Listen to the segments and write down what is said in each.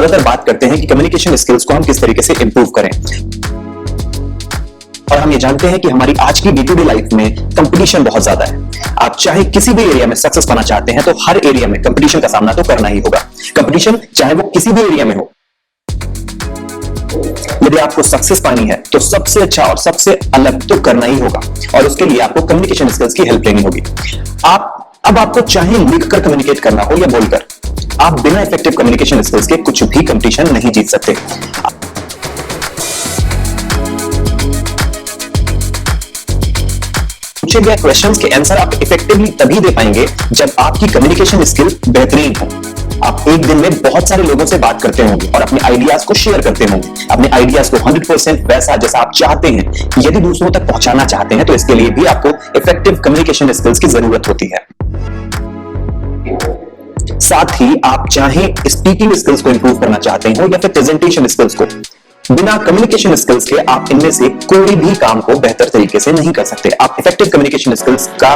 ज्यादातर बात करते हैं कि कम्युनिकेशन स्किल्स को हम किस तरीके से इंप्रूव करें, और हम ये जानते हैं कि हमारी आज की डे टू डे लाइफ में कंपटीशन बहुत ज्यादा है। आप चाहे किसी भी एरिया में सक्सेस पाना चाहते हैं तो हर एरिया में कंपटीशन का सामना तो करना ही होगा। कंपटीशन चाहे वो किसी भी एरिया में हो। यदि आपको सक्सेस पानी है तो सबसे अच्छा और सबसे अलग तो करना ही होगा, और उसके लिए आपको कम्युनिकेशन स्किल्स की हेल्प लेनी होगी। अब आपको चाहे लिखकर कम्युनिकेट करना हो या बोलकर, आप बिना इफेक्टिव कम्युनिकेशन स्किल्स के कुछ भी कंपटीशन नहीं जीत सकते। पूछे गए क्वेश्चंस के आंसर आप इफेक्टिवली तभी दे पाएंगे जब आपकी कम्युनिकेशन स्किल बेहतरीन हो। आप एक दिन में बहुत सारे लोगों से बात करते होंगे और अपने आइडियाज को शेयर करते होंगे। अपने आइडियाज को 100% वैसा जैसा आप चाहते हैं यदि दूसरों तक पहुंचाना चाहते हैं तो इसके लिए भी आपको इफेक्टिव कम्युनिकेशन स्किल्स की जरूरत होती है। साथ ही आप चाहे स्पीकिंग स्किल्स को इंप्रूव करना चाहते हो या फिर प्रेजेंटेशन स्किल्स को, बिना कम्युनिकेशन स्किल्स के आप इनमें से कोई भी काम को बेहतर तरीके से नहीं कर सकते। आप इफेक्टिव कम्युनिकेशन स्किल्स का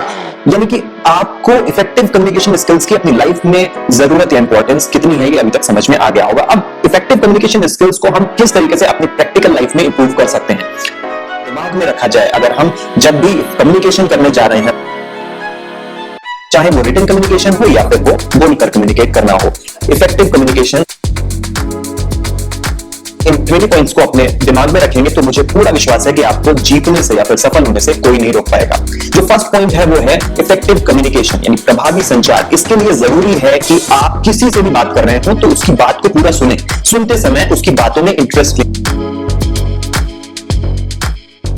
यानी कि आपको इफेक्टिव कम्युनिकेशन स्किल्स की अपनी लाइफ में जरूरत या इंपॉर्टेंस कितनी है ये अभी तक समझ में आ गया होगा। अब इफेक्टिव कम्युनिकेशन स्किल्स को हम किस तरीके से अपनी प्रैक्टिकल लाइफ में इंप्रूव कर सकते हैं, दिमाग में रखा जाए। अगर हम जब भी कम्युनिकेशन करने जा रहे हैं, चाहे वो रिटन कम्युनिकेशन हो या फिर वो बोलकर कम्युनिकेट करना हो, इफेक्टिव कम्युनिकेशन, इन 20 पॉइंट्स को अपने दिमाग में रखेंगे तो मुझे पूरा विश्वास है कि आपको जीतने से या फिर सफल होने से कोई नहीं रोक पाएगा। जो फर्स्ट पॉइंट है वो है इफेक्टिव कम्युनिकेशन यानी प्रभावी संचार। इसके लिए जरूरी है कि आप किसी से भी बात कर रहे हो तो उसकी बात को पूरा सुने, सुनते समय उसकी बातों में इंटरेस्ट लें।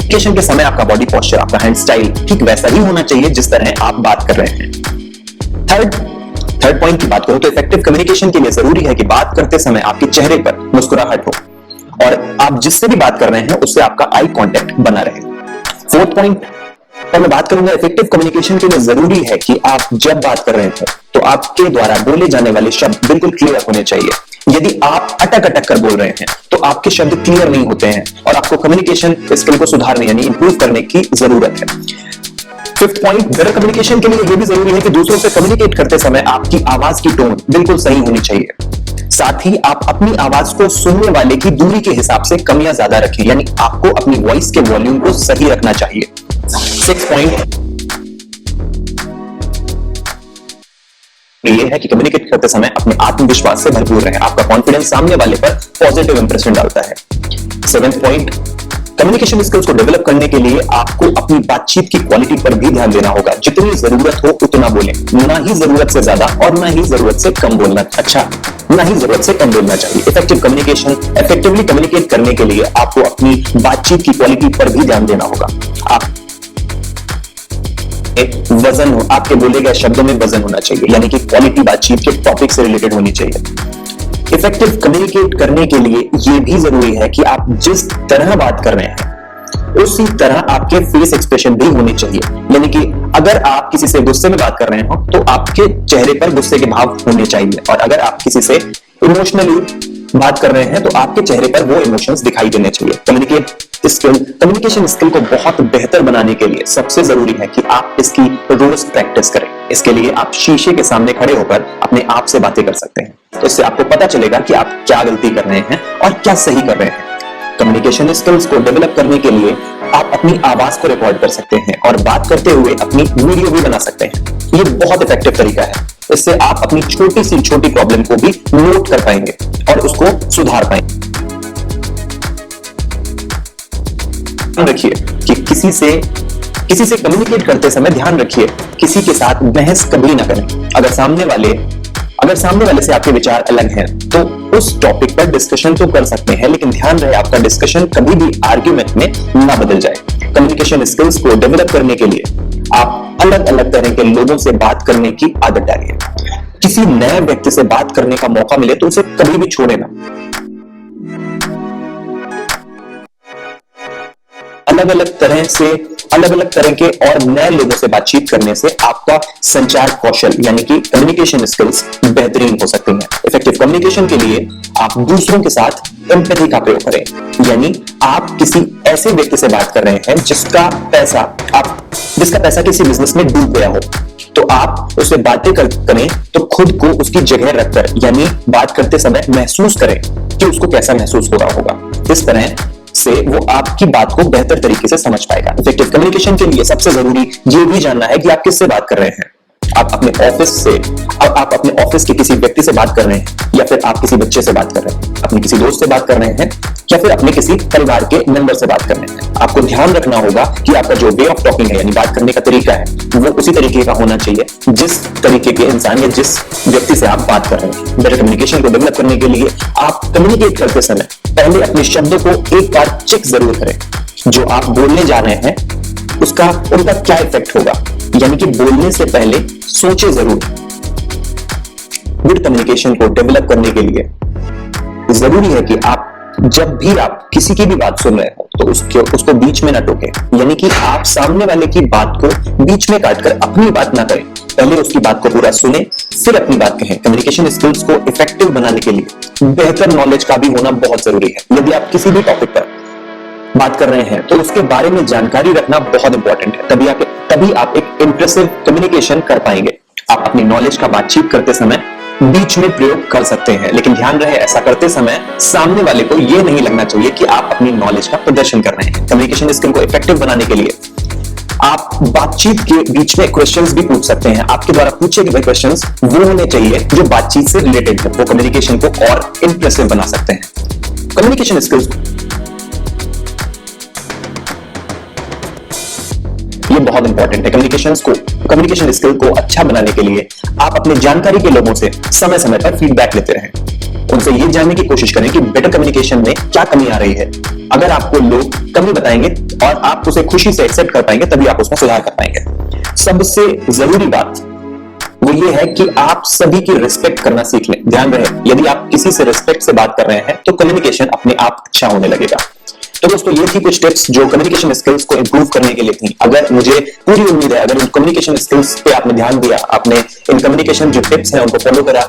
कम्युनिकेशन के समय आपका बॉडी पोस्चर, आपका हैंड स्टाइल ठीक वैसा ही होना चाहिए जिस तरह आप बात कर रहे हैं। थर्ड पॉइंट की बात करूं तो इफेक्टिव कम्युनिकेशन के लिए जरूरी है कि बात करते समय आपके चेहरे पर मुस्कुराहट हो और आप जिससे भी बात कर रहे हैं उससे आपका आई कांटेक्ट बना रहे। फोर्थ पॉइंट पर मैं बात करूंगा, इफेक्टिव कम्युनिकेशन के लिए जरूरी है कि आप जब बात कर रहे हो तो आपके द्वारा बोले जाने वाले शब्द बिल्कुल क्लियर होने चाहिए। यदि आप अटक अटक कर बोल रहे हैं तो आपके शब्द क्लियर नहीं होते हैं और आपको कम्युनिकेशन स्किल को सुधारने यानी इंप्रूव करने की जरूरत है। फिफ्थ पॉइंट, बेटर कम्युनिकेशन के लिए यह भी जरूरी है कि दूसरों से कम्युनिकेट करते समय आपकी आवाज की टोन बिल्कुल सही होनी चाहिए। साथ ही आप अपनी आवाज को सुनने वाले की दूरी के हिसाब से कम या ज्यादा रखें, यानी आपको अपनी वॉइस के वॉल्यूम को सही रखना चाहिए। सिक्स्थ पॉइंट ये है कि कम्युनिकेट करते समय अपने आत्मविश्वास से भरपूर रहें। आपका कॉन्फिडेंस सामने वाले पर पॉजिटिव इंप्रेशन डालता है। सेवेंथ पॉइंट, कम्युनिकेशन स्किल्स को डेवलप करने के लिए आपको अपनी बातचीत की क्वालिटी पर भी ध्यान देना होगा। जितनी जरूरत हो उतना बोलें, ना ही जरूरत से ज्यादा और ना ही जरूरत से कम बोलना, ना ही जरूरत से कम बोलना चाहिए। इफेक्टिव कम्युनिकेशन, इफेक्टिवली कम्युनिकेट करने के लिए आपको अपनी बातचीत की क्वालिटी पर भी ध्यान देना होगा। वजन हो, आपके बोले गए शब्दों में वजन होना चाहिए, यानी कि क्वालिटी बातचीत के टॉपिक से रिलेटेड होनी चाहिए। इफेक्टिव कम्युनिकेट करने के लिए यह भी जरूरी है कि आप जिस तरह बात कर रहे हैं उसी तरह आपके फेस एक्सप्रेशन भी होने चाहिए। यानी कि अगर आप किसी से गुस्से में बात कर रहे हो तो आपके चेहरे पर गुस्से के भाव होने चाहिए, और अगर आप किसी से इमोशनली बात कर रहे हैं तो आपके चेहरे पर वो इमोशंस दिखाई देने चाहिए। कम्युनिकेशन स्किल को बहुत बेहतर बनाने के लिए सबसे जरूरी है कि आप इसकी रोज प्रैक्टिस करें। इसके लिए आप शीशे के सामने खड़े होकर अपने आप से बातें कर सकते हैं, तो इससे आपको पता चलेगा कि आप क्या गलती कर रहे हैं और क्या सही कर रहे हैं। कम्युनिकेशन स्किल्स को डेवलप करने के लिए आप अपनी आवाज को रिकॉर्ड कर सकते हैं और बात करते हुए अपनी वीडियो भी बना सकते हैं। ये बहुत इफेक्टिव तरीका है। इससे आप अपनी छोटी सी छोटी प्रॉब्लम को भी नोट कर पाएंगे और उसको सुधार पाएंगे। ध्यान रखिए कि किसी से कम्युनिकेट करते समय ध्यान रखिए किसी के साथ बहस कभी ना करें। अगर सामने वाले से आपके विचार अलग हैं तो उस टॉपिक पर डिस्कशन तो कर सकते हैं, लेकिन ध्यान रहे आपका डिस्कशन कभी भी आर्ग्यूमेंट में ना बदल जाए। कम्युनिकेशन स्किल्स को डेवलप करने के लिए आप अलग अलग तरह के लोगों से बात करने की आदत डालिए। किसी नए व्यक्ति से बात करने का मौका मिले तो उसे कभी भी छोड़े ना। अलग अलग तरह के और नए लोगों से बातचीत करने से आपका संचार कौशल यानी कि कम्युनिकेशन स्किल्स बेहतरीन हो सकते हैं। इफेक्टिव कम्युनिकेशन के लिए आप दूसरों के साथ एम्पैथी का प्रयोग करें, यानी आप किसी ऐसे व्यक्ति से बात कर रहे हैं जिसका पैसा किसी बिजनेस में डूब गया हो, तो आप उससे बातें करें तो खुद को उसकी जगह रखकर, यानी बात करते समय महसूस करें कि उसको कैसा महसूस हो रहा होगा। इस तरह से वो आपकी बात को बेहतर तरीके से समझ पाएगा। इफेक्टिव कम्युनिकेशन के लिए सबसे जरूरी ये भी जानना है कि आप किससे बात कर रहे हैं। आप अपने ऑफिस के किसी व्यक्ति से बात कर रहे हैं, या फिर आप किसी बच्चे से बात कर रहे हैं, अपने किसी दोस्त से बात कर रहे हैं, या फिर अपने किसी परिवार के मेंबर से बात कर रहे हैं। आपको ध्यान रखना होगा कि आपका जो वे ऑफ टॉकिंग है, यानी बात करने का तरीका है, वो उसी तरीके का होना चाहिए जिस तरीके के इंसान या जिस व्यक्ति से आप बात कर रहे हैं। बेटर कम्युनिकेशन को डेवलप करने के लिए आप कम्युनिकेट करते समय पहले अपने शब्दों को एक बार चेक जरूर करें। जो आप बोलने जा रहे हैं उनका क्या इफेक्ट होगा, यानी कि बोलने से पहले सोचे जरूर। गुड कम्युनिकेशन को डेवलप करने के लिए जरूरी है कि जब भी आप किसी की भी बात सुन रहे हो तो उसको बीच में ना टोके, यानी कि आप सामने वाले की बात को बीच में काटकर अपनी बात ना करें। पहले उसकी बात को पूरा सुने, फिर अपनी बात कहें। कम्युनिकेशन स्किल्स को इफेक्टिव बनाने के लिए बेहतर नॉलेज का भी होना बहुत जरूरी है। यदि आप किसी भी टॉपिक पर बात कर रहे हैं तो उसके बारे में जानकारी रखना बहुत इंपॉर्टेंट है। तभी आप एक इंप्रेसिव कम्युनिकेशन कर पाएंगे। आप अपनी नॉलेज का बातचीत करते समय बीच में प्रयोग कर सकते हैं, लेकिन ध्यान रहे ऐसा करते समय सामने वाले को यह नहीं लगना चाहिए कि आप अपनी नॉलेज का प्रदर्शन कर रहे हैं। कम्युनिकेशन स्किल को इफेक्टिव बनाने के लिए आप बातचीत के बीच में क्वेश्चंस भी पूछ सकते हैं। आपके द्वारा पूछे गए क्वेश्चंस वो होने चाहिए जो बातचीत से रिलेटेड है। वो कम्युनिकेशन को और इंप्रेसिव बना सकते हैं। कम्युनिकेशन स्किल्स ये बहुत इंपॉर्टेंट है। कम्युनिकेशन स्किल को अच्छा बनाने के लिए आप अपने जानकारी के लोगों से समय समय पर फीडबैक लेते रहें। उनसे ये जानने की कोशिश करें कि बेटर कम्युनिकेशन में क्या कमी आ रही है। अगर आपको लोग कमी बताएंगे और आप उसे खुशी से एक्सेप्ट कर पाएंगे, तभी आप उसमें सुधार कर पाएंगे। सबसे जरूरी बात वो ये है कि आप सभी की रिस्पेक्ट करना सीख लें। ध्यान रहे, यदि आप किसी से रिस्पेक्ट से बात कर रहे हैं तो कम्युनिकेशन अपने आप अच्छा होने लगेगा। तो दोस्तों, ये थी कुछ टिप्स जो कम्युनिकेशन स्किल्स को इंप्रूव करने के लिए थी। अगर मुझे पूरी उम्मीद है, अगर इन कम्युनिकेशन स्किल्स पे आपने ध्यान दिया, आपने इन कम्युनिकेशन जो टिप्स हैं उनको फॉलो करा,